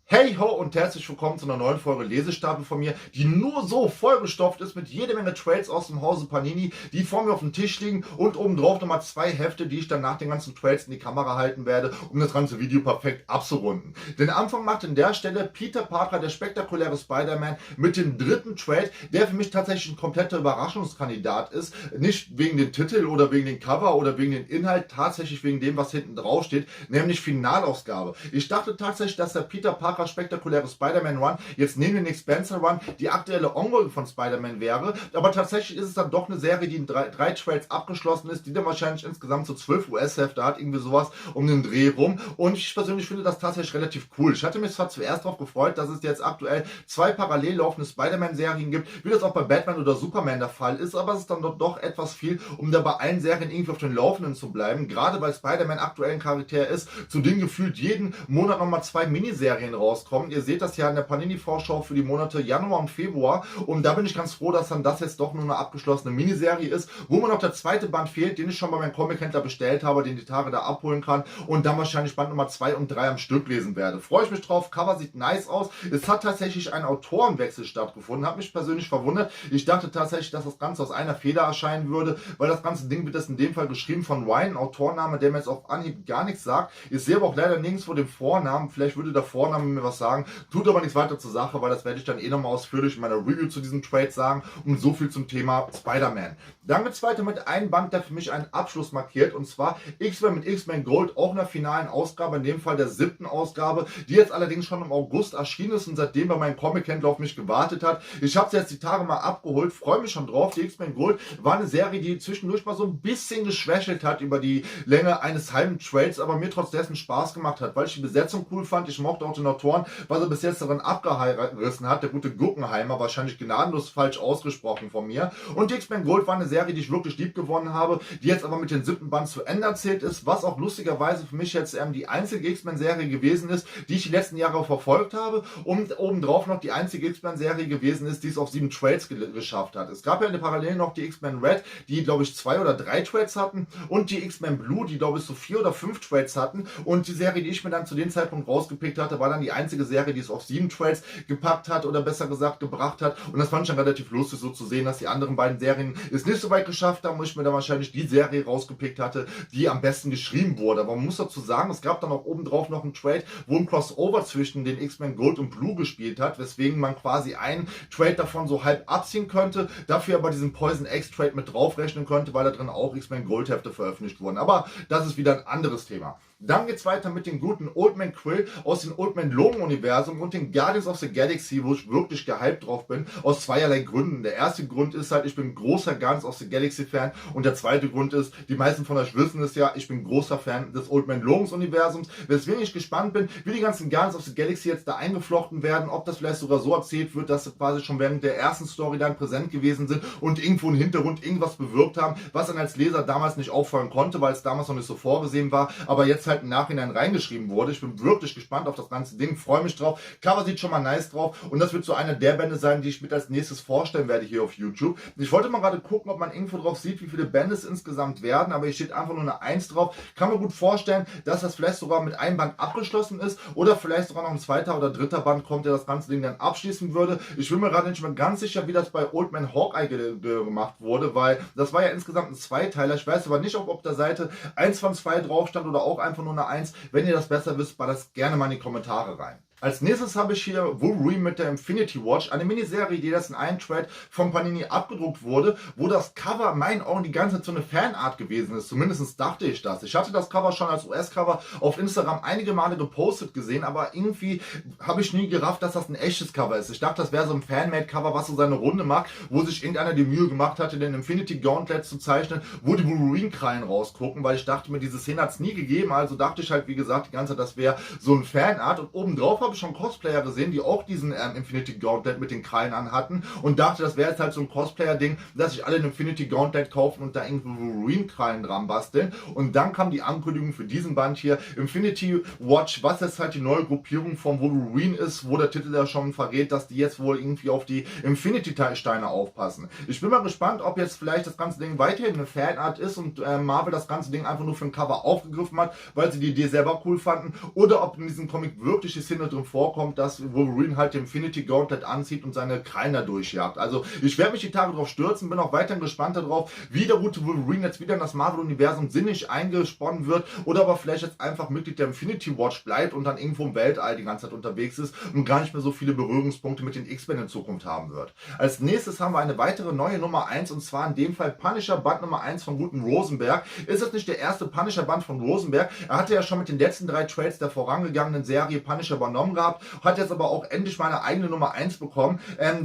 Hey ho und herzlich willkommen zu einer neuen Folge Lesestapel von mir, die nur so vollgestopft ist mit jede Menge Trades aus dem Hause Panini, die vor mir auf dem Tisch liegen und obendrauf nochmal 2 Hefte, die ich dann nach den ganzen Trades in die Kamera halten werde, um das ganze Video perfekt abzurunden. Den Anfang macht an der Stelle Peter Parker, der spektakuläre Spider-Man, mit dem dritten Trade, der für mich tatsächlich ein kompletter Überraschungskandidat ist. Nicht wegen dem Titel oder wegen dem Cover oder wegen dem Inhalt, tatsächlich wegen dem, was hinten drauf steht, nämlich Finalausgabe. Ich dachte tatsächlich, dass der Peter Parker spektakuläre Spider-Man Run jetzt neben den Nick Spencer Run die aktuelle Ongoing von Spider-Man wäre, aber tatsächlich ist es dann doch eine Serie, die in drei Trades abgeschlossen ist, die dann wahrscheinlich insgesamt so 12 US-Hefte hat, irgendwie sowas um den Dreh rum, und ich persönlich finde das tatsächlich relativ cool. Ich hatte mich zwar zuerst darauf gefreut, dass es jetzt aktuell 2 parallel laufende Spider-Man-Serien gibt, wie das auch bei Batman oder Superman der Fall ist, aber es ist dann doch etwas viel, um da bei allen Serien irgendwie auf den Laufenden zu bleiben, gerade weil Spider-Man aktuell ein Charakter ist, zu dem gefühlt jeden Monat nochmal 2 Miniserien rauskommen. Ihr seht das ja in der Panini-Vorschau für die Monate Januar und Februar, und da bin ich ganz froh, dass dann das jetzt doch nur eine abgeschlossene Miniserie ist, wo mir noch der zweite Band fehlt, den ich schon bei meinem Comic-Händler bestellt habe, den die Tage da abholen kann und dann wahrscheinlich Band Nummer 2 und 3 am Stück lesen werde. Freue ich mich drauf, Cover sieht nice aus. Es hat tatsächlich ein Autorenwechsel stattgefunden, hat mich persönlich verwundert. Ich dachte tatsächlich, dass das Ganze aus einer Feder erscheinen würde, weil das ganze Ding wird in dem Fall geschrieben von Ryan, ein Autorname, der mir jetzt auf Anhieb gar nichts sagt. Ich sehe aber auch leider nirgendwo den Vornamen, vielleicht würde der Vorname mir was sagen, tut aber nichts weiter zur Sache, weil das werde ich dann eh nochmal ausführlich in meiner Review zu diesem Trade sagen, und so viel zum Thema Spider-Man. Dann geht es weiter mit einem Band, der für mich einen Abschluss markiert, und zwar X-Men mit X-Men Gold, auch in der finalen Ausgabe, in dem Fall der 7. Ausgabe, die jetzt allerdings schon im August erschienen ist und seitdem bei meinem Comic-Händler auf mich gewartet hat. Ich habe es jetzt die Tage mal abgeholt, freue mich schon drauf. Die X-Men Gold war eine Serie, die zwischendurch mal so ein bisschen geschwächelt hat über die Länge eines halben Trades, aber mir trotz dessen Spaß gemacht hat, weil ich die Besetzung cool fand. Ich mochte auch den Autoren, was er bis jetzt daran abgerissen hat, der gute Guggenheimer, wahrscheinlich gnadenlos falsch ausgesprochen von mir. Und die X-Men Gold war eine Serie, die ich wirklich lieb gewonnen habe, die jetzt aber mit dem 7. Band zu Ende erzählt ist, was auch lustigerweise für mich jetzt die einzige X-Men-Serie gewesen ist, die ich die letzten Jahre verfolgt habe, und obendrauf noch die einzige X-Men-Serie gewesen ist, die es auf 7 Trades geschafft hat. Es gab ja in der Parallel noch die X-Men Red, die glaube ich 2 oder 3 Trades hatten, und die X-Men Blue, die glaube ich so 4 oder 5 Trades hatten, und die Serie, die ich mir dann zu dem Zeitpunkt rausgepickt hatte, war dann die einzige Serie, die es auf 7 Trades gepackt hat, oder besser gesagt gebracht hat, und das fand ich dann relativ lustig, so zu sehen, dass die anderen beiden Serien es nicht so weit geschafft haben, wo ich mir dann wahrscheinlich die Serie rausgepickt hatte, die am besten geschrieben wurde. Aber man muss dazu sagen, es gab dann auch obendrauf noch einen Trade, wo ein Crossover zwischen den X-Men Gold und Blue gespielt hat, weswegen man quasi einen Trade davon so halb abziehen könnte, dafür aber diesen Poison X Trade mit draufrechnen könnte, weil da drin auch X-Men Gold Hefte veröffentlicht wurden. Aber das ist wieder ein anderes Thema. Dann geht es weiter mit dem guten Old Man Quill aus dem Old Man Logan Universum und den Guardians of the Galaxy, wo ich wirklich gehypt drauf bin, aus zweierlei Gründen. Der erste Grund ist halt, ich bin großer Guardians of the Galaxy Fan, und der zweite Grund ist, die meisten von euch wissen es ja, ich bin großer Fan des Old Man Logans Universums, weswegen ich gespannt bin, wie die ganzen Guardians of the Galaxy jetzt da eingeflochten werden, ob das vielleicht sogar so erzählt wird, dass sie quasi schon während der ersten Storyline präsent gewesen sind und irgendwo im Hintergrund irgendwas bewirkt haben, was dann als Leser damals nicht auffallen konnte, weil es damals noch nicht so vorgesehen war, aber jetzt halt im Nachhinein reingeschrieben wurde. Ich bin wirklich gespannt auf das ganze Ding, freue mich drauf. Cover sieht schon mal nice drauf, und das wird so einer der Bände sein, die ich mit als nächstes vorstellen werde hier auf YouTube. Ich wollte mal gerade gucken, ob man irgendwo drauf sieht, wie viele Bände es insgesamt werden, aber hier steht einfach nur eine 1 drauf. Kann man gut vorstellen, dass das vielleicht sogar mit einem Band abgeschlossen ist oder vielleicht sogar noch ein 2. oder 3. Band kommt, der das ganze Ding dann abschließen würde. Ich bin mir gerade nicht mehr ganz sicher, wie das bei Old Man Hawkeye gemacht wurde, weil das war ja insgesamt ein Zweiteiler. Ich weiß aber nicht, ob auf der Seite 1 von 2 drauf stand oder auch einfach nur eine 1. Wenn ihr das besser wisst, ballt gerne mal in die Kommentare rein. Als nächstes habe ich hier Wolverine mit der Infinity Watch, eine Miniserie, die das in einem Trade von Panini abgedruckt wurde, wo das Cover in meinen Augen die ganze Zeit so eine Fanart gewesen ist. Zumindest dachte ich das. Ich hatte das Cover schon als US-Cover auf Instagram einige Male gepostet gesehen, aber irgendwie habe ich nie gerafft, dass das ein echtes Cover ist. Ich dachte, das wäre so ein Fanmade-Cover, was so seine Runde macht, wo sich irgendeiner die Mühe gemacht hatte, den Infinity Gauntlet zu zeichnen, wo die Wolverine-Krallen rausgucken, weil ich dachte mir, diese Szene hat es nie gegeben, also dachte ich halt, wie gesagt, die ganze Zeit, das wäre so ein Fanart, und obendrauf habe habe ich schon Cosplayer gesehen, die auch diesen Infinity Gauntlet mit den Krallen anhatten und dachte, das wäre jetzt halt so ein Cosplayer-Ding, dass sich alle einen Infinity Gauntlet kaufen und da irgendwie Wolverine-Krallen dran basteln. Und dann kam die Ankündigung für diesen Band hier, Infinity Watch, was jetzt halt die neue Gruppierung von Wolverine ist, wo der Titel ja schon verrät, dass die jetzt wohl irgendwie auf die Infinity-Steine aufpassen. Ich bin mal gespannt, ob jetzt vielleicht das ganze Ding weiterhin eine Fanart ist und Marvel das ganze Ding einfach nur für ein Cover aufgegriffen hat, weil sie die Idee selber cool fanden, oder ob in diesem Comic wirklich die Szene drin vorkommt, dass Wolverine halt den Infinity Gauntlet anzieht und seine Krallen da durchjagt. Also ich werde mich die Tage drauf stürzen, bin auch weiterhin gespannt darauf, wie der gute Wolverine jetzt wieder in das Marvel-Universum sinnig eingesponnen wird oder aber vielleicht jetzt einfach Mitglied der Infinity Watch bleibt und dann irgendwo im Weltall die ganze Zeit unterwegs ist und gar nicht mehr so viele Berührungspunkte mit den X-Men in Zukunft haben wird. Als nächstes haben wir eine weitere neue Nummer 1 und zwar in dem Fall Punisher Band Nummer 1 von guten Rosenberg. Ist das nicht der erste Punisher Band von Rosenberg? Er hatte ja schon mit den letzten 3 Trades der vorangegangenen Serie Punisher übernommen gehabt, hat jetzt aber auch endlich mal eine eigene Nummer 1 bekommen,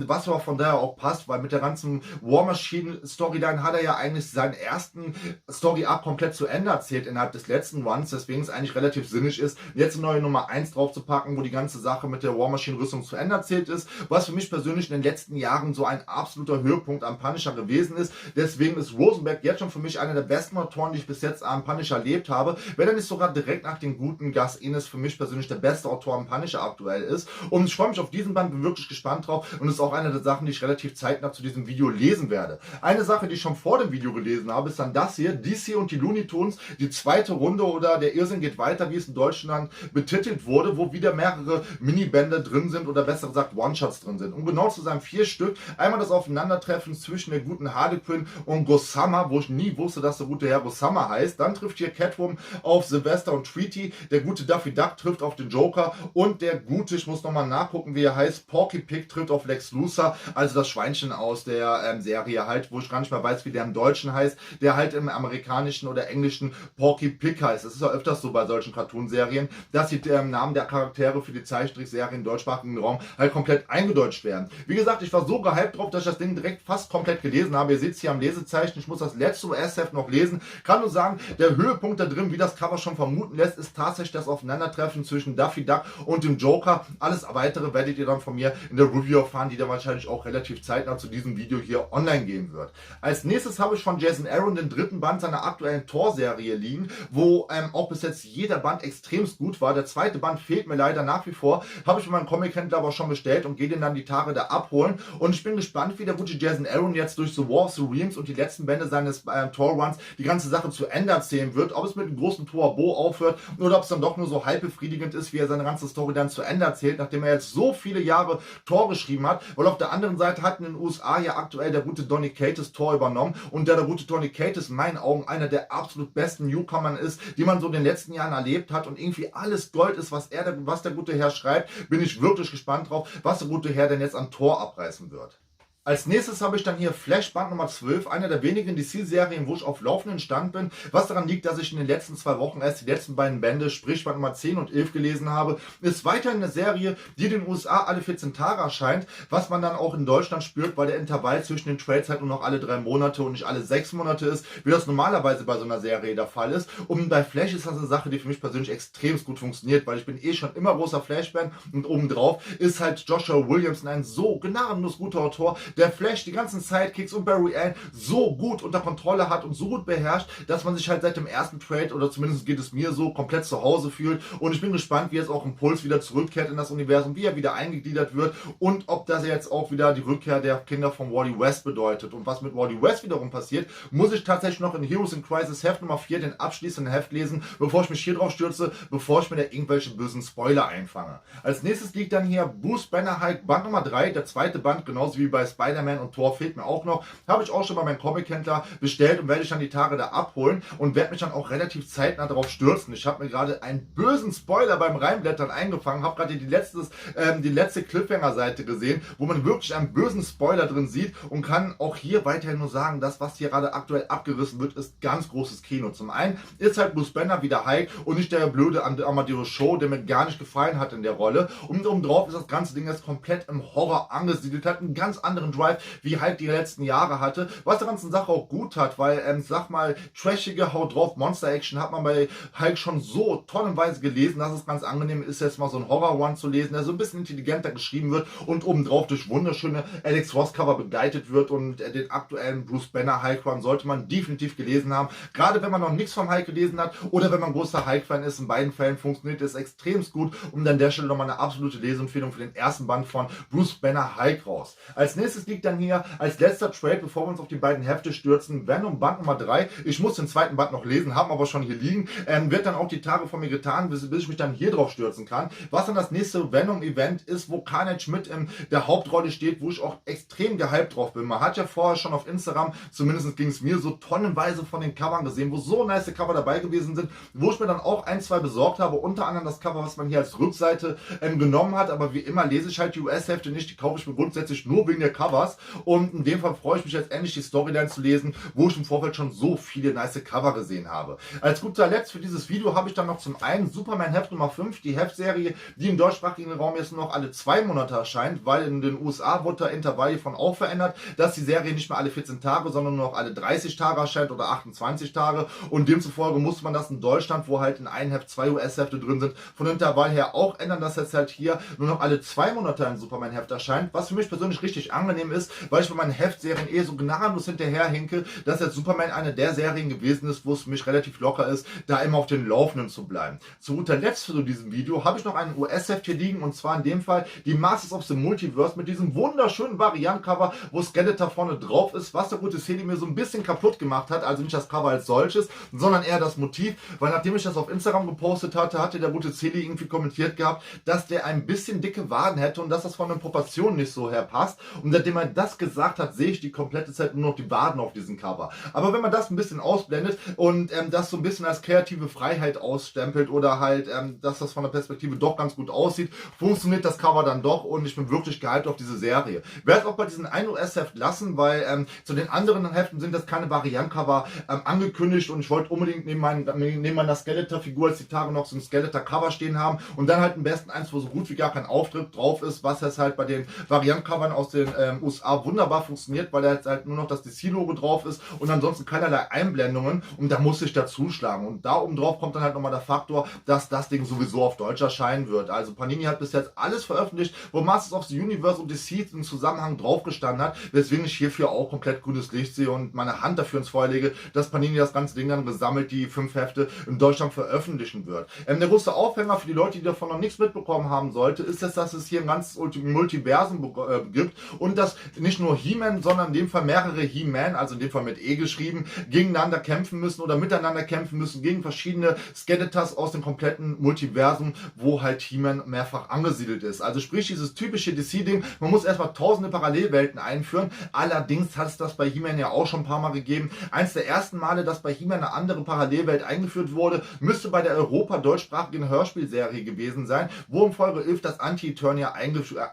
was aber von daher auch passt, weil mit der ganzen War Machine Storyline hat er ja eigentlich seinen ersten Story-Arc komplett zu Ende erzählt innerhalb des letzten Runs, deswegen es eigentlich relativ sinnig ist, jetzt eine neue Nummer 1 drauf zu packen, wo die ganze Sache mit der War Machine Rüstung zu Ende erzählt ist, was für mich persönlich in den letzten Jahren so ein absoluter Höhepunkt am Punisher gewesen ist. Deswegen ist Rosenberg jetzt schon für mich einer der besten Autoren, die ich bis jetzt am Punisher erlebt habe, wenn er nicht sogar direkt nach den guten Gus Ennis für mich persönlich der beste Autor am Punisher aktuell ist. Und ich freue mich auf diesen Band, bin wirklich gespannt drauf und ist auch eine der Sachen, die ich relativ zeitnah zu diesem Video lesen werde. Eine Sache, die ich schon vor dem Video gelesen habe, ist dann das hier, DC und die Looney Tunes, die zweite Runde oder der Irrsinn geht weiter, wie es in Deutschland betitelt wurde, wo wieder mehrere Minibände drin sind oder besser gesagt One-Shots drin sind. Um genau zu sein, 4 Stück. Einmal das Aufeinandertreffen zwischen der guten Harley Quinn und Gossamer, wo ich nie wusste, dass der gute Herr Gossamer heißt. Dann trifft hier Catwoman auf Sylvester und Treaty. Der gute Daffy Duck trifft auf den Joker und der gute, ich muss nochmal nachgucken, wie er heißt, Porky Pig trifft auf Lex Luthor, also das Schweinchen aus der Serie halt, wo ich gar nicht mehr weiß, wie der im Deutschen heißt, der halt im amerikanischen oder englischen Porky Pig heißt. Das ist ja öfters so bei solchen Cartoonserien, dass die Namen der Charaktere für die Zeichentrickserien im deutschsprachigen Raum halt komplett eingedeutscht werden. Wie gesagt, ich war so gehypt drauf, dass ich das Ding direkt fast komplett gelesen habe. Ihr seht es hier am Lesezeichen, ich muss das letzte US-Heft noch lesen. Kann nur sagen, der Höhepunkt da drin, wie das Cover schon vermuten lässt, ist tatsächlich das Aufeinandertreffen zwischen Daffy Duck und dem Joker. Alles weitere werdet ihr dann von mir in der Review erfahren, die dann wahrscheinlich auch relativ zeitnah zu diesem Video hier online gehen wird. Als nächstes habe ich von Jason Aaron den 3. Band seiner aktuellen Thor-Serie liegen, wo auch bis jetzt jeder Band extremst gut war. Der 2. Band fehlt mir leider nach wie vor, habe ich bei meinem Comic-Händler aber schon bestellt und gehe den dann die Tage da abholen. Und ich bin gespannt, wie der gute Jason Aaron jetzt durch The War of the Realms und die letzten Bände seines Thor-Runs die ganze Sache zu Ende erzählen wird. Ob es mit einem großen Thor-Bo aufhört oder ob es dann doch nur so halb befriedigend ist, wie er seine ganze Story dann zu Ende erzählt, nachdem er jetzt so viele Jahre Thor geschrieben hat. Weil auf der anderen Seite hat in den USA ja aktuell der gute Donny Cates Thor übernommen und der gute Donny Cates in meinen Augen einer der absolut besten Newcomern ist, die man so in den letzten Jahren erlebt hat und irgendwie alles Gold ist, was der gute Herr schreibt, bin ich wirklich gespannt drauf, was der gute Herr denn jetzt an Thor abreißen wird. Als nächstes habe ich dann hier Flash Band Nummer 12, einer der wenigen DC-Serien, wo ich auf laufenden Stand bin, was daran liegt, dass ich in den letzten 2 Wochen erst die letzten beiden Bände, sprich Band Nummer 10 und 11 gelesen habe. Ist weiterhin eine Serie, die in den USA alle 14 Tage erscheint, was man dann auch in Deutschland spürt, weil der Intervall zwischen den Trades halt nur noch alle 3 Monate und nicht alle 6 Monate ist, wie das normalerweise bei so einer Serie der Fall ist. Und bei Flash ist das eine Sache, die für mich persönlich extrem gut funktioniert, weil ich bin schon immer großer Flash-Fan und obendrauf ist halt Joshua Williamson ein so gnadenlos guter Autor, der Flash, die ganzen Sidekicks und Barry Allen so gut unter Kontrolle hat und so gut beherrscht, dass man sich halt seit dem ersten Trade, oder zumindest geht es mir so, komplett zu Hause fühlt. Und ich bin gespannt, wie jetzt auch Impuls wieder zurückkehrt in das Universum, wie er wieder eingegliedert wird und ob das jetzt auch wieder die Rückkehr der Kinder von Wally West bedeutet. Und was mit Wally West wiederum passiert, muss ich tatsächlich noch in Heroes in Crisis Heft Nummer 4, den abschließenden Heft lesen, bevor ich mich hier drauf stürze, bevor ich mir da irgendwelche bösen Spoiler einfange. Als nächstes liegt dann hier Bruce Banner Hulk Band Nummer 3, der 2. Band, genauso wie bei Spider-Man und Thor fehlt mir auch noch. Habe ich auch schon bei meinem Comic-Händler bestellt und werde ich dann die Tage da abholen und werde mich dann auch relativ zeitnah darauf stürzen. Ich habe mir gerade einen bösen Spoiler beim Reinblättern eingefangen, habe gerade die letzte Cliffhanger-Seite gesehen, wo man wirklich einen bösen Spoiler drin sieht und kann auch hier weiterhin nur sagen, das, was hier gerade aktuell abgerissen wird, ist ganz großes Kino. Zum einen ist halt Bruce Banner wieder Hulk und nicht der blöde Amadeus Show, der mir gar nicht gefallen hat in der Rolle. Und obendrauf ist das ganze Ding jetzt komplett im Horror angesiedelt, hat einen ganz anderen Drive wie halt die letzten Jahre hatte, was der ganzen Sache auch gut hat, weil, sag mal, trashige Haut drauf Monster-Action hat man bei Hulk schon so tonnenweise gelesen, dass es ganz angenehm ist, jetzt mal so ein Horror-One zu lesen, der so ein bisschen intelligenter geschrieben wird und obendrauf durch wunderschöne Alex Ross-Cover begleitet wird, und den aktuellen Bruce Banner Hulk-Run sollte man definitiv gelesen haben, gerade wenn man noch nichts vom Hulk gelesen hat oder wenn man großer Hulk-Fan ist. In beiden Fällen funktioniert es extrem gut und an der Stelle nochmal eine absolute Leseempfehlung für den ersten Band von Bruce Banner Hulk raus. Als nächstes liegt dann hier als letzter Trade, bevor wir uns auf die beiden Hefte stürzen, Venom Band Nummer 3. Ich muss den zweiten Band noch lesen, haben aber schon hier liegen. Wird dann auch die Tage von mir getan, bis ich mich dann hier drauf stürzen kann. Was dann das nächste Venom-Event ist, wo Carnage mit in der Hauptrolle steht, wo ich auch extrem gehypt drauf bin. Man hat ja vorher schon auf Instagram, zumindest ging es mir so, tonnenweise von den Covern gesehen, wo so nice Cover dabei gewesen sind, wo ich mir dann auch ein, zwei besorgt habe, unter anderem das Cover, was man hier als Rückseite genommen hat, aber wie immer lese ich halt die US-Hefte nicht, die kaufe ich mir grundsätzlich nur wegen der Covers, und in dem Fall freue ich mich jetzt endlich die Storyline zu lesen, wo ich im Vorfeld schon so viele nice Cover gesehen habe. Als guter Letzt für dieses Video habe ich dann noch zum einen Superman Heft Nummer 5, die Heftserie, die im deutschsprachigen Raum jetzt nur noch alle 2 Monate erscheint, weil in den USA wurde der Intervall hiervon auch verändert, dass die Serie nicht mehr alle 14 Tage, sondern nur noch alle 30 Tage erscheint oder 28 Tage, und demzufolge musste man das in Deutschland, wo halt in einem Heft 2 US-Hefte drin sind, von Intervall her auch ändern, dass jetzt halt hier nur noch alle 2 Monate ein Superman-Heft erscheint, was für mich persönlich richtig angenehm ist, weil ich bei meinen Heftserien so gnadenlos hinterherhinke, dass jetzt Superman eine der Serien gewesen ist, wo es für mich relativ locker ist, da immer auf den Laufenden zu bleiben. Zu guter Letzt für diesem Video habe ich noch ein US-Heft hier liegen, und zwar in dem Fall die Masters of the Multiverse mit diesem wunderschönen Variant-Cover, wo Skeletor vorne drauf ist, was der gute Cedi mir so ein bisschen kaputt gemacht hat, also nicht das Cover als solches, sondern eher das Motiv, weil nachdem ich das auf Instagram gepostet hatte, hatte der gute Cedi irgendwie kommentiert gehabt, dass der ein bisschen dicke Waden hätte und dass das von den Proportionen nicht so her passt, und seitdem er das gesagt hat, sehe ich die komplette Zeit nur noch die Waden auf diesem Cover. Aber wenn man das ein bisschen ausblendet und das so ein bisschen als kreative Freiheit ausstempelt oder halt, dass das von der Perspektive doch ganz gut aussieht, funktioniert das Cover dann doch, und ich bin wirklich gehypt auf diese Serie. Werde es auch bei diesem einen US-Heft lassen, weil zu den anderen Heften sind jetzt keine Variant-Cover angekündigt, und ich wollte unbedingt neben meiner Skeletor-Figur als die Tage noch so ein Skeletor-Cover stehen haben und dann halt am besten eins, wo so gut wie gar kein Auftritt drauf ist, was jetzt halt bei den Variant-Covern aus den USA wunderbar funktioniert, weil da jetzt halt nur noch das DC-Logo drauf ist und ansonsten keinerlei Einblendungen, und da muss ich dazu schlagen. Und da oben drauf kommt dann halt nochmal der Faktor, dass das Ding sowieso auf Deutsch erscheinen wird. Also Panini hat bis jetzt alles veröffentlicht, wo Masters of the Universe und DC im Zusammenhang drauf gestanden hat, weswegen ich hierfür auch komplett grünes Licht sehe und meine Hand dafür ins Feuer lege, dass Panini das ganze Ding dann gesammelt, die 5 Hefte in Deutschland veröffentlichen wird. Der große Aufhänger für die Leute, die davon noch nichts mitbekommen haben sollte, ist jetzt, dass es hier ein ganzes Multiversum gibt und dass nicht nur He-Man, sondern in dem Fall mehrere He-Man, also in dem Fall mit E geschrieben, gegeneinander kämpfen müssen oder miteinander kämpfen müssen gegen verschiedene Skeletors aus dem kompletten Multiversum, wo halt He-Man mehrfach angesiedelt ist. Also sprich dieses typische DC-Ding, man muss erstmal tausende Parallelwelten einführen, allerdings hat es das bei He-Man ja auch schon ein paar Mal gegeben. Eins der ersten Male, dass bei He-Man eine andere Parallelwelt eingeführt wurde, müsste bei der Europa-deutschsprachigen Hörspielserie gewesen sein, wo in Folge 11 das Anti-Eternia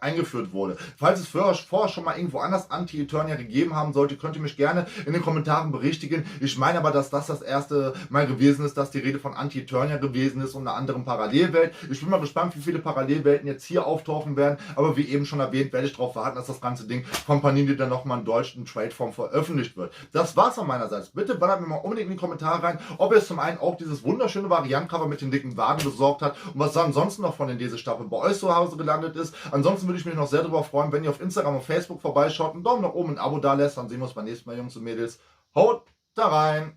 eingeführt wurde. Falls es vorher schon mal irgendwo anders Anti-Eternia gegeben haben sollte, könnt ihr mich gerne in den Kommentaren berichtigen. Ich meine aber, dass das erste Mal gewesen ist, dass die Rede von Anti-Eternia gewesen ist und einer anderen Parallelwelt. Ich bin mal gespannt, wie viele Parallelwelten jetzt hier auftauchen werden, aber wie eben schon erwähnt, werde ich darauf warten, dass das ganze Ding von Panini dann nochmal in deutschen Tradeform veröffentlicht wird. Das war's von meinerseits. Bitte ballert mir mal unbedingt in die Kommentare rein, ob ihr zum einen auch dieses wunderschöne Variant-Cover mit den dicken Waden besorgt habt und was ansonsten noch von den Lesestapeln bei euch zu Hause gelandet ist. Ansonsten würde ich mich noch sehr darüber freuen, wenn ihr auf Instagram und Facebook vorbeischaut, einen Daumen nach oben, ein Abo da lässt. Dann sehen wir uns beim nächsten Mal, Jungs und Mädels. Haut da rein!